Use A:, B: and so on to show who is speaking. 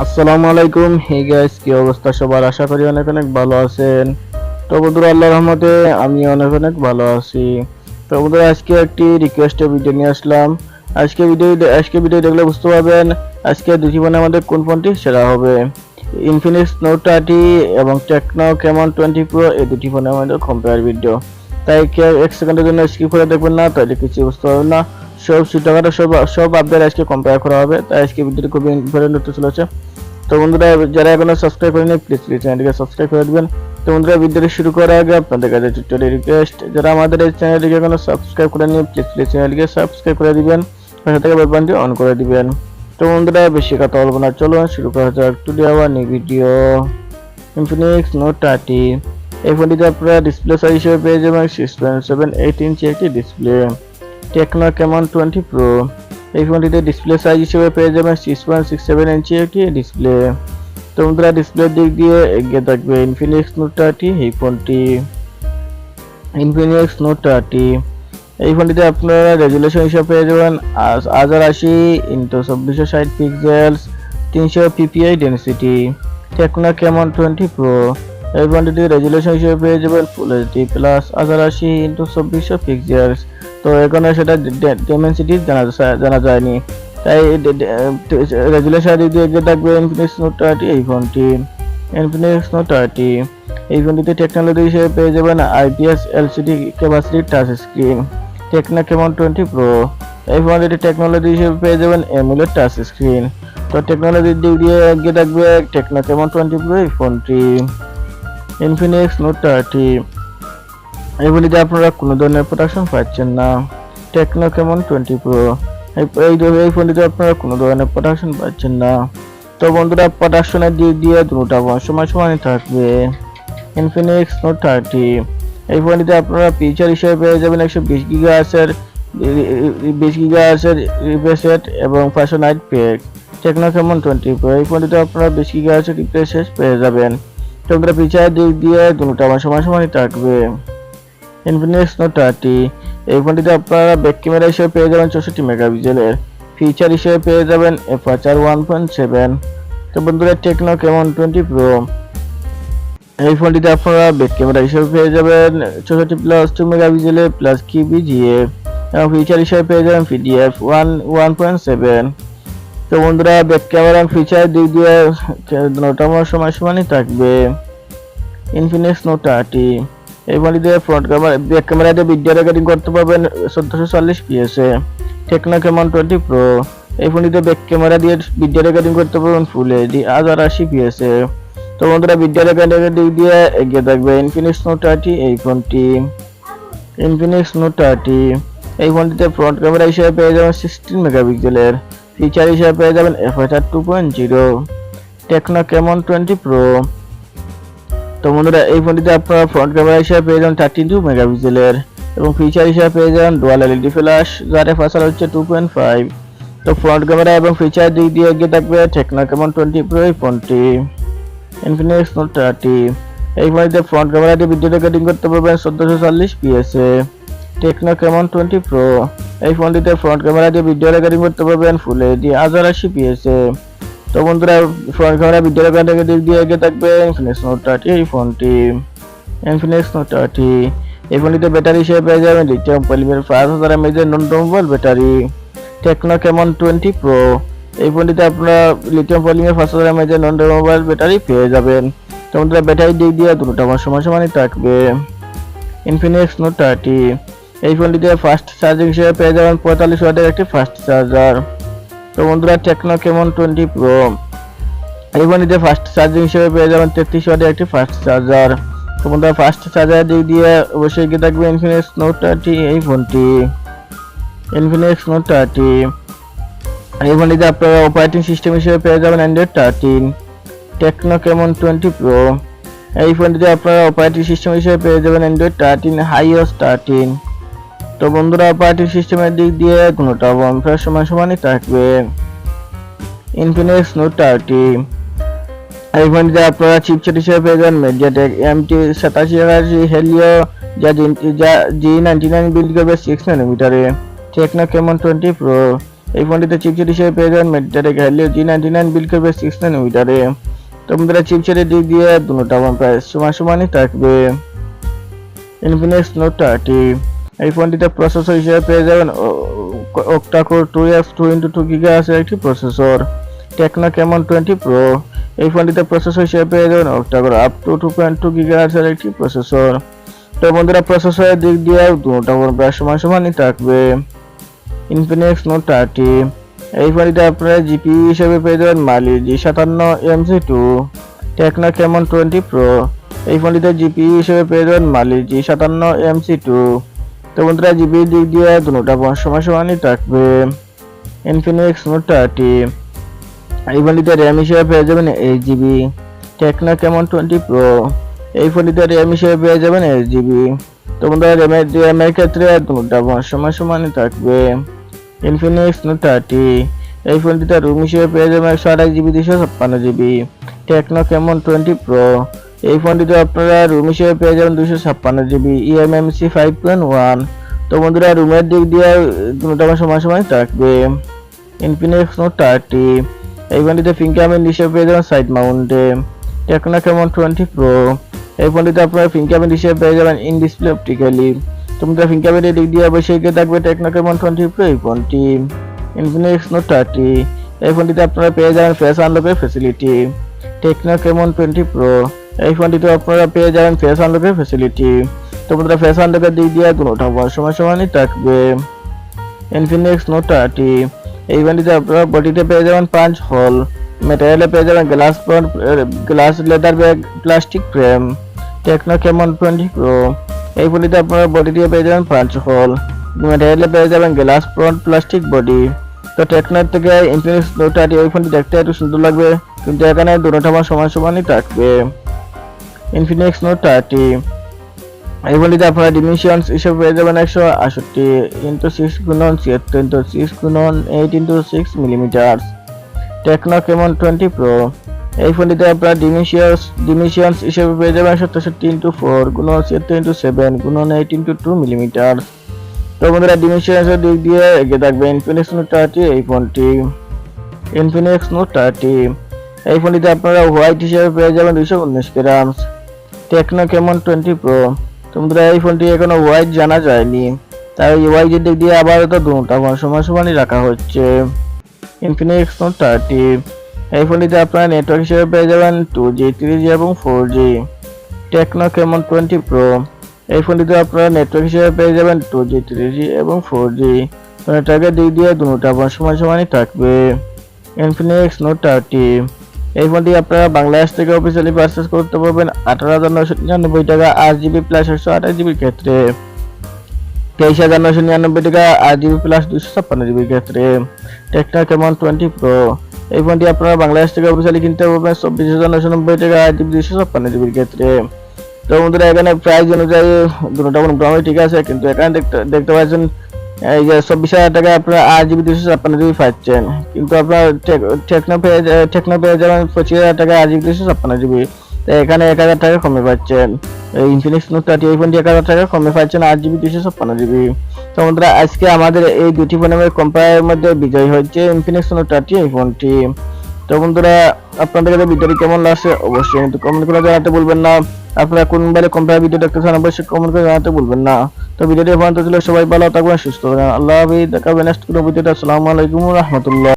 A: আসসালামু আলাইকুম। Hey guys, কি অবস্থা সবার? আশা করি অনেক অনেক ভালো আছেন। তো বন্ধুরা, আল্লাহর রহমতে আমি অনেক অনেক ভালো আছি। তো বন্ধুরা, আজকে একটি রিকোয়েস্টের ভিডিও নিয়ে আসলাম। আজকে ভিডিও দেখলে বুঝতে পারবেন আজকে দুটি ফোনে আমাদের কোন ফোনটি সেরা হবে। ইনফিনিক্স নোট 30 এবং টেকনো ক্যামন 20 প্রো, এই দুটি ফোনে আমাদের কম্পেয়ার ভিডিও। তাই কেউ এক সেকেন্ডের জন্য স্কিপ করে দেখবেন না, তাহলে কিছু বুঝতে পারবেন না। সব সিটাকাটা সব আপডেট আজকে কম্পেয়ার করা হবে, তাই আজকে ভিডিওটি খুবই ইম্পর্টেন্ট হতে চলেছে। তো বন্ধুরা, যারা এখনো সাবস্ক্রাইব করেনি প্লিজ চ্যানেলটিকে সাবস্ক্রাইব করে দিবেন। তো বন্ধুরা, ভিডিওটি শুরু করার আগে আপনাদের কাছে ছোট্ট রিকোয়েস্ট, যারা আমাদের এই চ্যানেলটিকে এখনো সাবস্ক্রাইব করেনি প্লিজ চ্যানেলটিকে সাবস্ক্রাইব করে দিবেন, পাশে থেকে বেল বাটনটি অন করে দিবেন। তো বন্ধুরা, বেশি কথা বলবো না, চলুন শুরু করা যাক today our new video. Infinix note 30, এই ফোনটিতে আপনারা ডিসপ্লে সাইজ হিসেবে পেয়ে যাবেন 6.78 ইঞ্চি একটি ডিসপ্লে। টেকনো ক্যামন 20 প্রো, এই ফোনটিতে ডিসপ্লে সাইজ হিসেবে পেয়ে যাবেন 6.67 ইঞ্চি একটি ডিসপ্লে। তো বন্ধুরা, ডিসপ্লের দিক দিয়ে এগিয়ে থাকবে ইনফিনিক্স নোট 30 এই ফোনটি। ইনফিনিক্স নোট 30, এই ফোনটিতে আপনারা রেজুলেশন হিসেবে পেয়ে যাবেন 1080x2460 pixels, 300 ppi density. Techno Camon 20 pro, এই ফোনটিতে রেজুলেশন হিসেবে পেয়ে যাবেন full HD plus 1080x2400 pixels. তো এখানে সেটা ডেনসিটি জানা যায়নি, তাই রেজুলেশন দিক দিয়ে এগিয়ে থাকবে ইনফিনিক্স নোট 30 এই ফোনটি। ইনফিনিক্স নোট 30, এই ফোনটিতে টেকনোলজি হিসেবে পেয়ে যাবেন IPS LCD capacity touch screen. Techno Camon 20 pro, এই ফোনটিতে টেকনোলজি হিসেবে পেয়ে যাবেন অ্যামোলেড টাচ স্ক্রিন। তো টেকনোলজির দিক দিয়ে এগিয়ে থাকবে টেকনো ক্যামন 20 প্রো এই ফোনটি। ইনফিনিক্স নোট 30, এই ফোনটিতে আপনারা কোনো ধরনের প্রোটেকশন পাচ্ছেন না। টেকনো ক্যামন 20 প্রো, এই ফোনটিতে আপনারা কোনো ধরনের প্রোটেকশন পাচ্ছেন না। তো বন্ধুরা, প্রোটেকশনের দিক দিয়ে দুটো ফোন সমানই থাকবে। ইনফিনিক্স নোট 30, এই ফোনটিতে আপনারা ফিচার হিসেবে পেয়ে যাবেন 120 গিগাহার্টজের রিফ্রেশ রেট এবং 500 night pack. Techno Camon 20 pro, এই ফোনটিতে আপনারা 20 গিগাহার্টজের রিফ্রেশ রেট পেয়ে যাবেন। তো বন্ধুরা, ফিচার দিক দিয়ে দুটো ফোন সমানই থাকবে। ইনফিনিক্স নোট 30, এই ফোনটিতে আপনারা ব্যাক ক্যামেরা হিসেবে পেয়ে যাবেন 64 মেগাপিক্সেলের, ফিচার হিসেবে পেয়ে যাবেন অ্যাপারচার 1.7। তো বন্ধুরা, টেকনো ক্যামন 20 প্রো, এই ফোনটিতে আপনারা ব্যাক ক্যামেরা হিসেবে পেয়ে যাবেন 64 প্লাস 2 মেগাপিক্সেলের প্লাস কিবিজিএ এবং ফিচার হিসেবে পেয়ে যাবেন পিডিএফ 1.7। তো বন্ধুরা, ব্যাক ক্যামেরা এবং ফিচার দিক দিয়ে দুটো সমানই থাকবে। ইনফিনিক্স নোট 30, এই ফোনটিতে ব্যাক ক্যামেরা দিয়ে ভিডিও রেকর্ডিং করতে পারবেন 1440 পিএসএ। টেকনো ক্যামন 20 প্রো, এই ফোনটিতে ব্যাক ক্যামেরা দিয়ে ভিডিও রেকর্ডিং করতে পারবেন ফুল এইচডি 1080 পিএসএ। তো বন্ধুরা, ভিডিও রেকর্ডিংয়ের দিক দিয়ে এগিয়ে থাকবে ইনফিনিক্স নোট 30 এই ফোনটি। ইনফিনিক্স নোট 30, এই ফোনটিতে ফ্রন্ট ক্যামেরা হিসেবে পেয়ে যাবেন 16 মেগাপিক্সেলের, ফিচার হিসেবে পেয়ে যাবেন অ্যাপারচার 2.0। টেকনো ক্যামন 20 প্রো, তো বন্ধুরা, এই ফোনটিতে আপনারা ফ্রন্ট ক্যামেরা হিসেবে পেয়ে যাবেন 32 মেগাপিক্সেলের এবং ফিচার হিসেবে পেয়ে যাবেন ডুয়াল এলইডি ফ্ল্যাশ, যার অ্যাপারচার হচ্ছে 2.5। তো ফ্রন্ট ক্যামেরা এবং ফিচার দিক দিয়ে এগিয়ে থাকবে টেকনো ক্যামন 20 প্রো এই ফোনটি। ইনফিনিক্স নোট 30, এই ফোনটিতে ফ্রন্ট ক্যামেরা দিয়ে ভিডিও রেকর্ডিং করতে পারবেন 1440 পিএসএ। টেকনো ক্যামন 20 প্রো, এই ফোনটিতে ফ্রন্ট ক্যামেরা দিয়ে ভিডিও রেকর্ডিং করতে পারবেন ফুল এইচডি 1080 পিএসএ। তো বন্ধুরা, ফ্রন্ট ক্যামেরা ভিডিও রেকর্ডিং দিক দিয়ে এগিয়ে থাকবে ইনফিনিক্স নোট 30 এই ফোনটি। ইনফিনিক্স নোট 30, এই ফোনটিতে ব্যাটারি হিসেবে পেয়ে যাবেন লিথিয়াম পলিমার 5000 mAh নন ড্রেনেবল ব্যাটারি। টেকনো ক্যামন 20 প্রো, এই ফোনটিতে আপনারা লিথিয়াম পলিমার 5000 mAh নন ড্রেনেবল ব্যাটারি পেয়ে যাবেন। তো বন্ধুরা, ব্যাটারির দিক দিয়ে দুটো ফোন সমানই থাকবে। ইনফিনিক্স নোট 30, এই ফোনটিতে ফাস্ট চার্জিং হিসেবে পেয়ে যাবেন 45 ওয়াটের একটি ফাস্ট চার্জার। তো বন্ধুরা, টেকনো ক্যামন 20 প্রো, এই ফোনটিতে ফাস্ট চার্জিং হিসেবে পেয়ে যাবেন 33 ওয়াটের একটি ফাস্ট চার্জার। তো বন্ধুরা, ফাস্ট চার্জারের দিক দিয়ে অবশ্যই এগিয়ে থাকবে ইনফিনিক্স নোট 30 এই ফোনটি। ইনফিনিক্স নোট 30, এই ফোনটিতে আপনারা অপারেটিং সিস্টেম হিসেবে পেয়ে যাবেন অ্যান্ড্রয়েড 13। টেকনো ক্যামন 20 প্রো, এই ফোনটিতে আপনারা অপারেটিং সিস্টেম হিসেবে পেয়ে যাবেন অ্যান্ড্রয়েড 13 iOS 13। তো বন্ধুরা, অপারেটিং সিস্টেমের দিক দিয়ে দুটো ফোন প্রায় সমানই থাকবে। ইনফিনিক্স নোট 30, এই ফোনটিতে আপনারা চিপসেট হিসেবে পেয়ে যাবেন মিডিয়াটেক MT8780 হেলিও, যা G99 বিল্ড করবে 6 nm। টেকনো ক্যামন 20 প্রো, এই ফোনটিতে চিপসেট হিসেবে পেয়ে যাবেন মেডিটেক হ্যালিও G99 বিল্ড করবে 6 ন্যানোমিটারে। তো বন্ধুরা চিপসেটের দিক দিয়ে দুটোটা ফোন প্রায় সমানই থাকবে। Infinix Not 30 এই ফোনটিতে প্রসেসর হিসেবে পেয়ে যাবেন octa-core 2x 2x2 GHz এর একটি প্রসেসর। Tecno Camon 20 Pro এই ফোনটিতে প্রসেসর হিসেবে পেয়ে যাবেন octa-core up to 2.2 GHz এর একটি প্রসেসর। তো বন্ধুরা প্রসেসরের দিক দিয়ে দুটোটা ফোন প্রায় সমানই থাকবে। Infinix Not 30 এই ফোনটিতে আপনারা জিপিইউ হিসেবে পেয়ে যাবেন Mali G57MC2। Tecno Camon 20 Pro এই ফোনটিতে জিপিইউ হিসেবে পেয়ে যাবেন Mali G57MC2। তো বন্ধুরা জিপিইউ দিক দিয়ে দুটোটা ফোন সমানই থাকবে। Infinix Not 30 এই ফোনটিতে RAM হিসেবে পেয়ে যাবেন 8GB। Tecno Camon 20 Pro এই ফোনটিতে RAM হিসেবে পেয়ে যাবেন 8GB। তো বন্ধুরা RAM এর ক্ষেত্রে দুটোটা ফোন সমানই থাকবে। Infinix Not 30 এই ফোনটিতে রুম হিসেবে পেয়ে যাবেন 128GB 256GB। Tecno Camon 20 Pro এই ফোনটিতে আপনারা রুম হিসেবে পেয়ে যাবেন 256GB eMMC 5.1। তো বন্ধুরা রুমের দিক দিয়ে দুটোটা সমানই থাকবে। Infinix Not 30 এই ফোনটিতে ফিঙ্গারপ্রিন্ট হিসেবে পেয়ে যাবেন সাইড মাউন্টে। Tecno Camon 20 Pro এই ফোনটিতে আপনারা ফিঙ্গারপ্রিন্ট হিসেবে পেয়ে যাবেন ইন ডিসপ্লে অপটিক্যালি। তোমরা ফিঙ্গারপ্রিন্টের দিক দিয়ে অবশ্যই থাকবে Tecno Camon 20 Pro এই ফোনটি। Infinix Not 30 এই ফোনটিতে আপনারা পেয়ে যাবেন ফেস আনলকের ফ্যাসিলিটি। Tecno Camon 20 Pro এই ফোনটিতে আপনারা পেয়ে যাবেন ফেস আনলকের ফ্যাসিলিটি। তোমরা ফেস আনলকের দিক দিয়ে দুটোটা সমানই থাকবে। Infinix Not 30 এই ফোনটিতে আপনারা বডিতে পেয়ে যাবেন 5 হোল, ম্যাটেরিয়ালে পেয়ে যাবেন glass leather bag plastic frame. Tecno Camon 20 Pro এই ফোনটিতে আপনারা বডি দিয়ে পেয়ে যাবেন 5 হোল, ম্যাটেরিয়ালে পেয়ে যাবেন গ্লাস ফ্রন্ট প্লাস্টিক বডি। তো টেকনোর থেকে Infinix Not 30 এই ফোনটি দেখতে একটু সুন্দর লাগবে, কিন্তু এখানে দুটোটা সমানই থাকবে। Infinix Not 30 এই ফোনটিতে আপনারা ডিমেনশনস হিসেবে পেয়ে যাবেন 168x76x6x8x6 millimetre. Tecno Camon 20 Pro এই ফোনটিতে আপনারা ডিমেনশনস হিসেবে পেয়ে যাবেন 67x4x7x7x8x2 মিলিমিটার। তো বন্ধুরা ডিমেনশনসের দিক দিয়ে এগিয়ে থাকবে Infinix Not 30 এই ফোনটি। Infinix Not 30 এই ফোনটিতে আপনারা হোয়াইট হিসেবে পেয়ে যাবেন 219 গ্রাম। Tecno Camon 20 Pro তোমরা এই ফোনটি এখনো হোয়াইট জানা যায়নি, তাই হোয়াইটের দিক দিয়ে আবারও তো দুটোটা সমানই রাখা হচ্ছে। Infinix Not 30 এই ফোনটিতে আপনারা নেটওয়ার্ক হিসেবে পেয়ে যাবেন 2G 3G এবং 4G। Tecno Camon 20 Pro এই ফোনটিতে আপনারা নেটওয়ার্ক হিসেবে পেয়ে যাবেন 2G 3G এবং 4G। নেটওয়ার্কের দিক দিয়ে দুটোটা সমানই থাকবে। Infinix Not 30 এই ফোনটি আপনারা বাংলাদেশ থেকে অফিসিয়ালি পারচেজ করতে পারবেন 18,999 টাকা 8GB প্লাস 128GB ক্ষেত্রে, 23,999 টাকা 8GB প্লাস 256GB ক্ষেত্রে। Tecno Camon 20 Pro এই ফোনটি আপনারা বাংলাদেশ থেকে অফিসিয়ালি কিনতে পারবেন 24,990 টাকা 8GB 256GB ক্ষেত্রে। তো বন্ধুরা এখানে প্রাইস অনুযায়ী দুটোটা মোটামুটি ঠিক আছে, কিন্তু এখানে দেখতে পাচ্ছেন এই যে 24,000 টাকা আপনারা 8GB 256GB পাচ্ছেন, কিন্তু আপনার টেকনো পেয়ে যাবেন 25,000 টাকা 8GB 256GB। এখানে 1000 টাকা কমে পাচ্ছেন। Infinix Not 30 এই ফোনটি 1000 টাকা কমে পাচ্ছেন 8GB 256GB। তো বন্ধুরা আজকে আমাদের এই দুটি ফোনের কম্পেয়ারের মধ্যে বিজয় হচ্ছে Infinix Not 30 এই ফোনটি। তো বন্ধুরা আপনাদের কাছে ভিডিওটি কেমন লাগছে অবশ্যই কিন্তু কমেন্ট করে জানাতে ভুলবেন না। আপনারা কোন মোবাইলে কম্পেয়ার ভিডিও দেখতে চান অবশ্যই কমেন্ট করে জানাতে ভুলবেন না। তো ভিডিওটি পর্যন্ত ছিল, সবাই ভালো থাকবেন, সুস্থ থাকবেন, আল্লাহ হাফেজ। দেখা হবে নেক্সট কোনো ভিডিওতে। আসসালামু আলাইকুম ওয়া রাহমাতুল্লাহ।